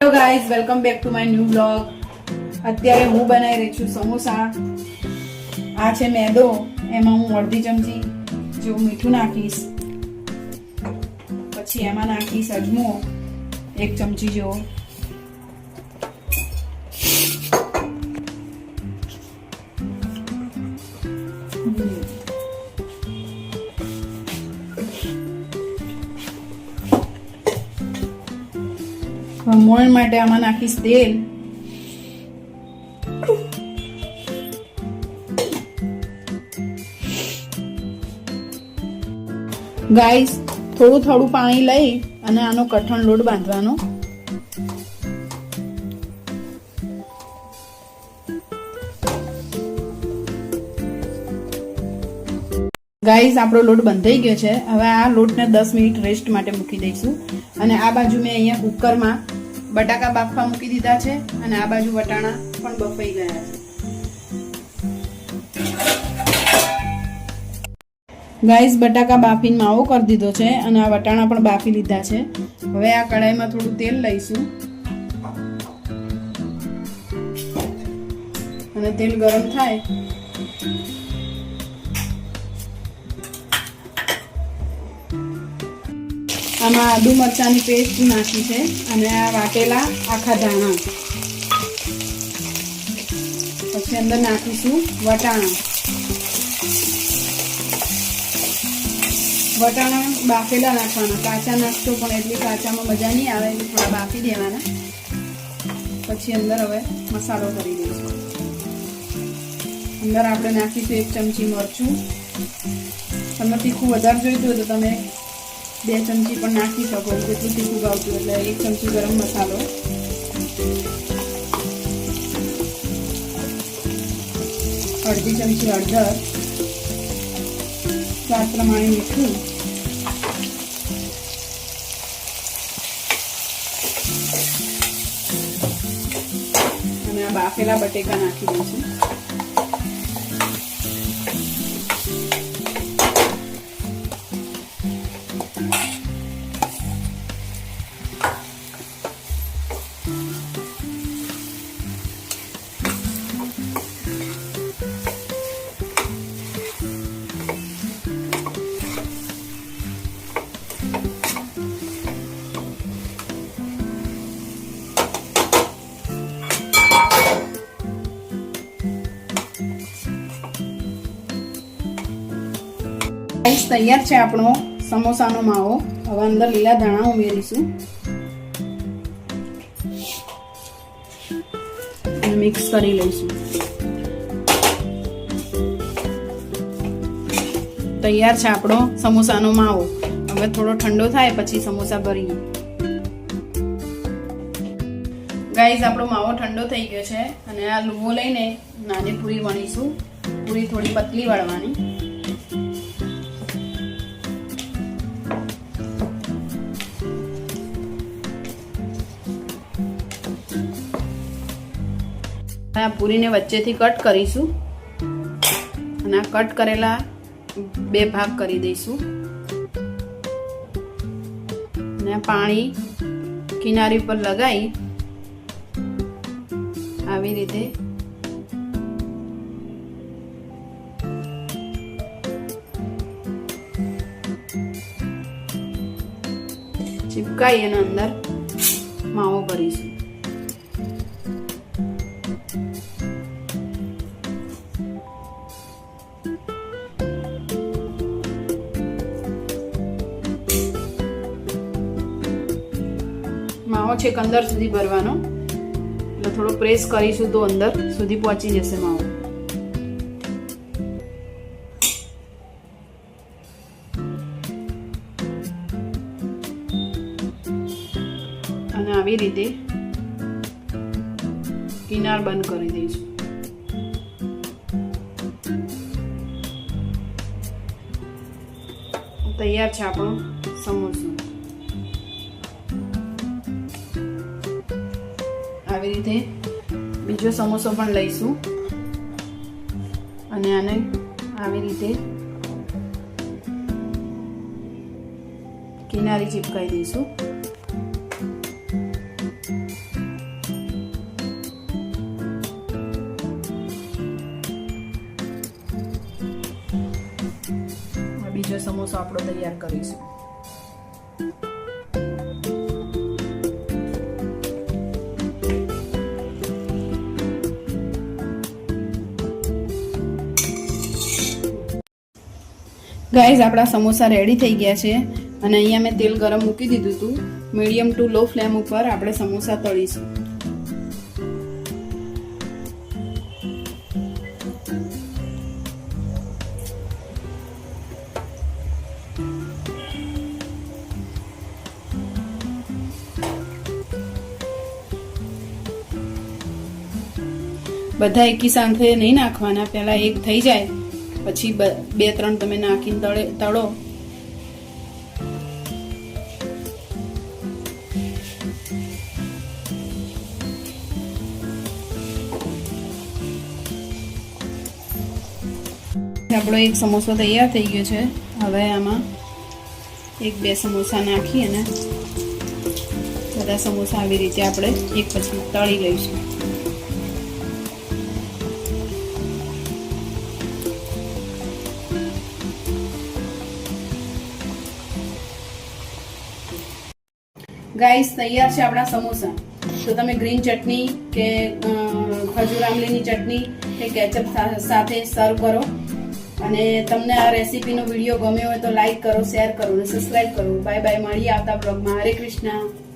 Hello guys, welcome back to my new blog. અત્યારે હું બનાવી રહી છું સમોસા. આ છે મેદો, એમાં હું અડધી ચમચી જેવું મીઠું નાખીશ. પછી એમાં નાખીશ અજમો 1 ચમચી જેવો. મોણ માટે આમાં નાખીશ તેલ. ગાઈસ, થોડું થોડું પાણી લઈ અને આનો કઠણ લોટ બાંધવાનો. ગાઈસ, આપણો લોટ બંધાઈ ગયો છે. હવે આ લોટને 10 મિનિટ રેસ્ટ માટે મૂકી દઈશું. અને આ બાજુ મેં અહીંયા કુકરમાં બટાકા બાફવા મૂકી દીધા છે અને આ બાજુ વટાણા પણ બફાઈ ગયા છે. ગાઈસ, બટાકા બાફીને માવો કરી દીધો છે અને આ વટાણા પણ બાફી લીધા છે. હવે આ કઢાઈમાં થોડું તેલ લઈશું અને તેલ ગરમ થાય આમાં આદુ મરચાંની પેસ્ટ નાખી છે અને આ વાટેલા આખા ધાણા. પછી અંદર નાખીશું વટાણા. વટાણા બાફેલા નાખવાના, કાચા નાખશો પણ એટલી કાચામાં મજા નહીં આવે, એટલે થોડા બાફી દેવાના. પછી અંદર હવે મસાલો કરી દઈશું. અંદર આપણે નાખીશું 1 ચમચી મરચું. તમે તીખું વધારે જોઈતું હોય તો તમે 2 ચમચી પણ નાખી શકો, જેટલું તીખું ભાવતું. એટલે 1 ચમચી ગરમ મસાલો, અડધી ચમચી હળદર, સ્વાદ પ્રમાણે મીઠું, અને આ બાફેલા બટેકા નાખી દઈશું. તૈયાર છે આપણો સમોસાનો માવો. હવે અંદર લીલા ધાણા ઉમેરીશું અને મિક્સ કરી લઈશું. તૈયાર છે આપણો સમોસાનો માવો. હવે થોડો ઠંડો થાય પછી સમોસા ભરીએ. ગાઈઝ, આપણો માવો ઠંડો થઈ ગયો છે અને આ લુવો લઈને નાની પૂરી વણીશું. પૂરી થોડી પતલી વળવાની. આ પૂરીને વચ્ચેથી કટ કરીશું અને આ કટ કરેલા 2 ભાગ કરી દઈશું. અને પાણી કિનારી પર લગાવી આવી રીતે ચિપકાઈ અને અંદર માવો ભરીશું. માવો છેક અંદર સુધી ભરવાનો, એટલે થોડો પ્રેસ કરીશું તો અંદર સુધી પહોંચી જશે માવો. અને આવી રીતે કિનાર બંધ કરી દઈશું. તૈયાર છે આપણો સમોસો. આવી રીતે બીજો સમોસો પણ લઈશું અને આને આવી રીતે કિનારી ચિપકાઈ દઈશું. સમોસો આપણો તૈયાર કરીશું. ગાઈઝ આપણા સમોસા રેડી થઈ ગયા છે અને અહીંયા મેં તેલ ગરમ મૂકી દીધું હતું. મીડિયમ ટુ લો ફ્લેમ ઉપર આપણે સમોસા તળીશું. બધા એકી સાથે નહીં નાખવાના, પહેલા એક થઈ જાય પછી 2-3 તમે નાખીને તળો. આપણો એક સમોસો તૈયાર થઈ ગયો છે. હવે આમાં 1-2 સમોસા નાખી અને બધા સમોસા આવી રીતે આપણે એક પછી તળી લઈશું. ગાઈસ તૈયાર છે આપણા સમોસા. તો તમે ગ્રીન ચટણી કે ખજૂર આમલીની ચટણી કે કેચઅપ સાથે સર્વ કરો. અને તમને આ રેસીપીનો વિડીયો ગમ્યો હોય તો લાઈક કરો, શેર કરો અને સબસ્ક્રાઇબ કરો. બાય બાય, મળીએ આવતા બ્લોગમાં. હરે કૃષ્ણ.